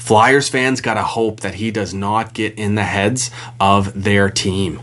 Flyers fans gotta hope that he does not get in the heads of their team.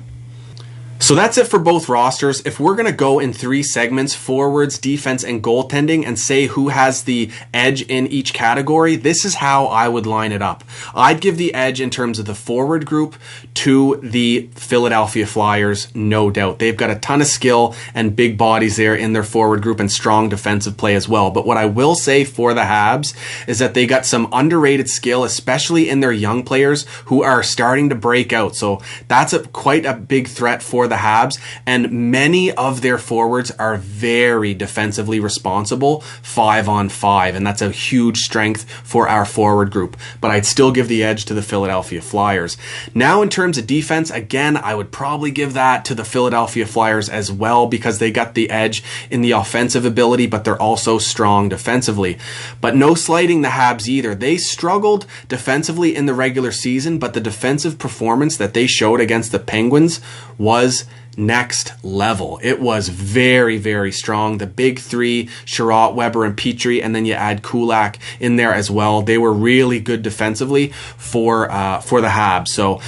So that's it for both rosters. If we're going to go in 3 segments, forwards, defense, and goaltending, and say who has the edge in each category, this is how I would line it up. I'd give the edge in terms of the forward group to the Philadelphia Flyers, no doubt. They've got a ton of skill and big bodies there in their forward group and strong defensive play as well. But what I will say for the Habs is that they got some underrated skill, especially in their young players who are starting to break out. So that's quite a big threat for the Habs, and many of their forwards are very defensively responsible 5-on-5, and that's a huge strength for our forward group. But I'd still give the edge to the Philadelphia Flyers. Now in terms of defense, again, I would probably give that to the Philadelphia Flyers as well, because they got the edge in the offensive ability, but they're also strong defensively. But no slighting the Habs either. They struggled defensively in the regular season, but the defensive performance that they showed against the Penguins was next level. It was very, very strong. The big 3, Sherratt, Weber, and Petrie, and then you add Kulak in there as well. They were really good defensively for the Habs. So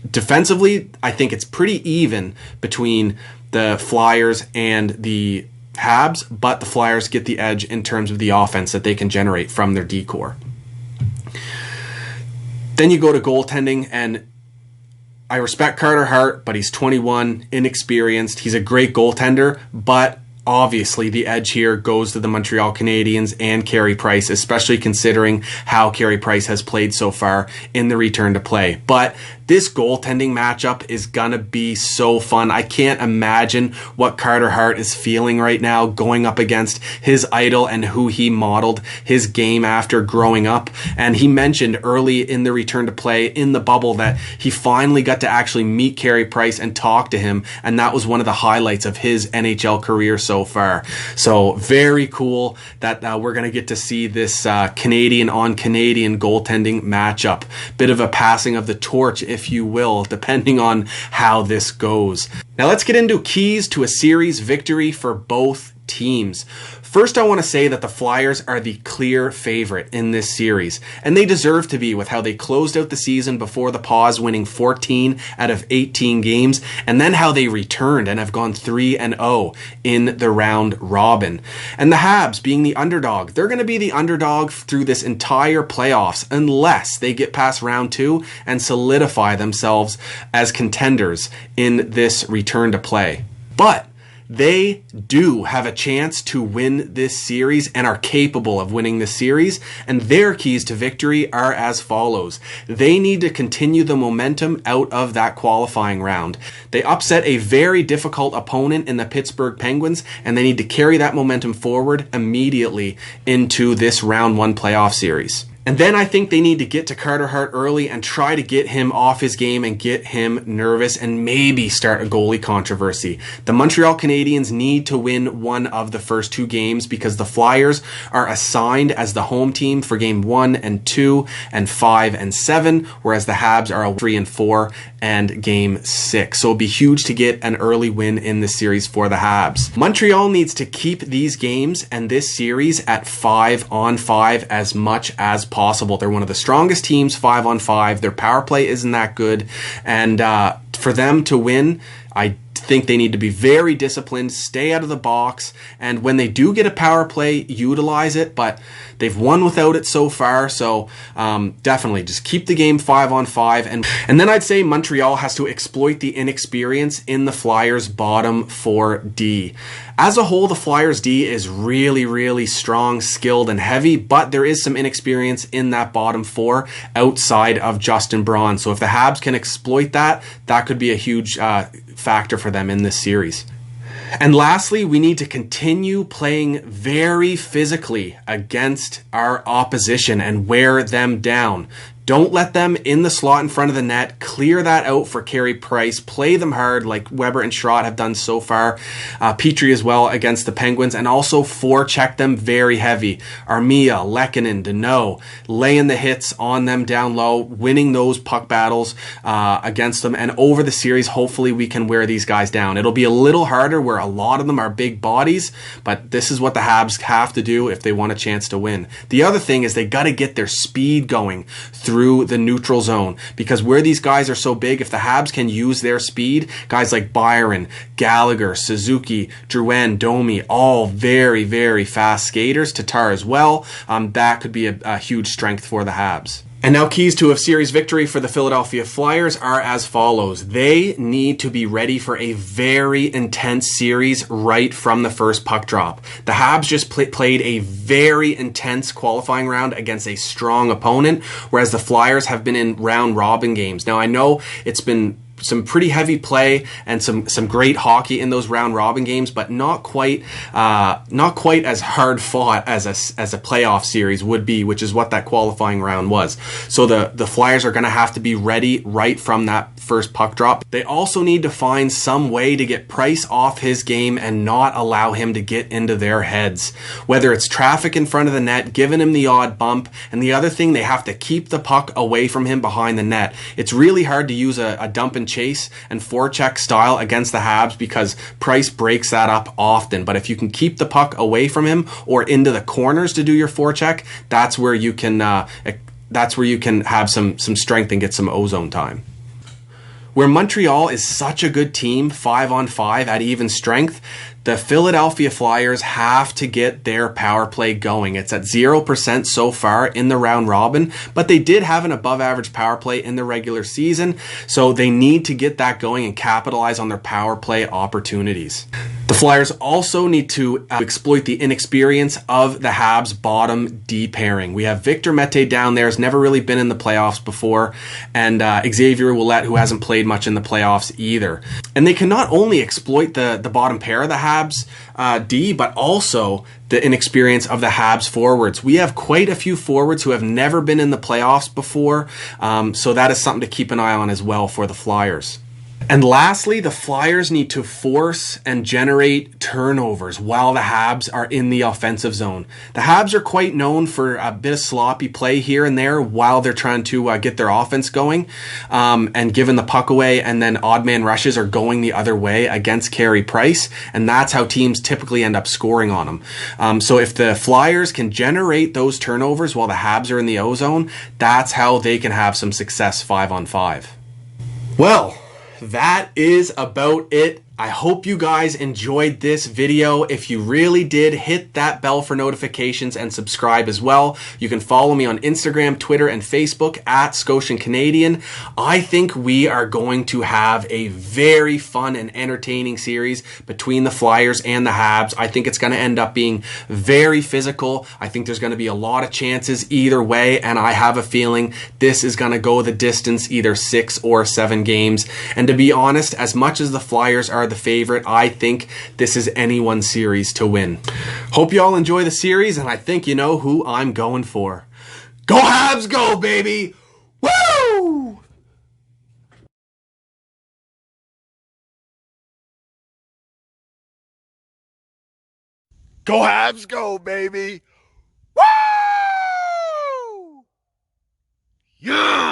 defensively, I think it's pretty even between the Flyers and the Habs, but the Flyers get the edge in terms of the offense that they can generate from their decor. Then you go to goaltending, and I respect Carter Hart, but he's 21, inexperienced. He's a great goaltender, but obviously the edge here goes to the Montreal Canadiens and Carey Price, especially considering how Carey Price has played so far in the return to play. But this goaltending matchup is going to be so fun. I can't imagine what Carter Hart is feeling right now going up against his idol and who he modeled his game after growing up. And he mentioned early in the return to play in the bubble that he finally got to actually meet Carey Price and talk to him. And that was one of the highlights of his NHL career so far. So very cool that we're going to get to see this Canadian on Canadian goaltending matchup. Bit of a passing of the torch, if you will, depending on how this goes. Now let's get into keys to a series victory for both teams. First, I want to say that the Flyers are the clear favorite in this series, and they deserve to be with how they closed out the season before the pause, winning 14 out of 18 games, and then how they returned and have gone 3-0 in the round robin. And the Habs, being the underdog, they're going to be the underdog through this entire playoffs unless they get past round 2 and solidify themselves as contenders in this return to play. But they do have a chance to win this series and are capable of winning this series, and their keys to victory are as follows. They need to continue the momentum out of that qualifying round. They upset a very difficult opponent in the Pittsburgh Penguins, and they need to carry that momentum forward immediately into this round 1 playoff series. And then I think they need to get to Carter Hart early and try to get him off his game and get him nervous and maybe start a goalie controversy. The Montreal Canadiens need to win one of the first 2 games because the Flyers are assigned as the home team for game 1 and 2 and 5 and 7, whereas the Habs are 3 and 4 and game 6. So it'll be huge to get an early win in this series for the Habs. Montreal needs to keep these games and this series at 5-on-5 as much as possible. They're one of the strongest teams 5-on-5. Their power play isn't that good, and for them to win, I think they need to be very disciplined, stay out of the box, and when they do get a power play, utilize it, but they've won without it so far, so definitely just keep the game 5-on-5, and then I'd say Montreal has to exploit the inexperience in the Flyers' bottom 4D. As a whole, the Flyers' D is really, really strong, skilled, and heavy, but there is some inexperience in that bottom 4 outside of Justin Braun, so if the Habs can exploit that, that could be a huge factor for them in this series. And lastly, we need to continue playing very physically against our opposition and wear them down. Don't let them in the slot in front of the net. Clear that out for Carey Price. Play them hard like Weber and Schrott have done so far. Petrie as well against the Penguins. And also forecheck them very heavy. Armia, Lehkonen, Deneau, laying the hits on them down low, winning those puck battles against them. And over the series, hopefully we can wear these guys down. It'll be a little harder where a lot of them are big bodies, but this is what the Habs have to do if they want a chance to win. The other thing is they got to get their speed going through the neutral zone, because where these guys are so big, if the Habs can use their speed, guys like Byron, Gallagher, Suzuki, Drouin, Domi, all very, very fast skaters, Tatar as well, that could be a huge strength for the Habs. And now keys to a series victory for the Philadelphia Flyers are as follows. They need to be ready for a very intense series right from the first puck drop. The Habs just played a very intense qualifying round against a strong opponent, whereas the Flyers have been in round robin games. Now I know it's been some pretty heavy play and some great hockey in those round robin games, but not quite as hard fought as a playoff series would be, which is what that qualifying round was. So the Flyers are going to have to be ready right from that first puck drop. They also need to find some way to get Price off his game and not allow him to get into their heads. Whether it's traffic in front of the net, giving him the odd bump, and the other thing, they have to keep the puck away from him behind the net. It's really hard to use a dump and chase and forecheck style against the Habs because Price breaks that up often. But if you can keep the puck away from him or into the corners to do your forecheck, that's where you can have some strength and get some ozone time. Where Montreal is such a good team, 5-on-5 at even strength, the Philadelphia Flyers have to get their power play going. It's at 0% so far in the round robin, but they did have an above average power play in the regular season, so they need to get that going and capitalize on their power play opportunities. The Flyers also need to exploit the inexperience of the Habs' bottom D pairing. We have Victor Mete down there, has never really been in the playoffs before, and Xavier Ouellet, who hasn't played much in the playoffs either. And they can not only exploit the bottom pair of the Habs D, but also the inexperience of the Habs forwards. We have quite a few forwards who have never been in the playoffs before, so that is something to keep an eye on as well for the Flyers. And lastly, the Flyers need to force and generate turnovers while the Habs are in the offensive zone. The Habs are quite known for a bit of sloppy play here and there while they're trying to get their offense going and giving the puck away, and then odd man rushes are going the other way against Carey Price, and that's how teams typically end up scoring on them. So if the Flyers can generate those turnovers while the Habs are in the O-zone, that's how they can have some success 5-on-5. Well, that is about it. I hope you guys enjoyed this video. If you really did, hit that bell for notifications and subscribe as well. You can follow me on Instagram, Twitter, and Facebook at Scotian Canadian. I think we are going to have a very fun and entertaining series between the Flyers and the Habs. I think it's going to end up being very physical. I think there's going to be a lot of chances either way, and I have a feeling this is going to go the distance, either 6 or 7 games. And to be honest, as much as the Flyers are the favorite, I think this is anyone's series to win. Hope you all enjoy the series, and I think you know who I'm going for. Go Habs, go baby! Woo! Go Habs, go baby! Woo! Yeah!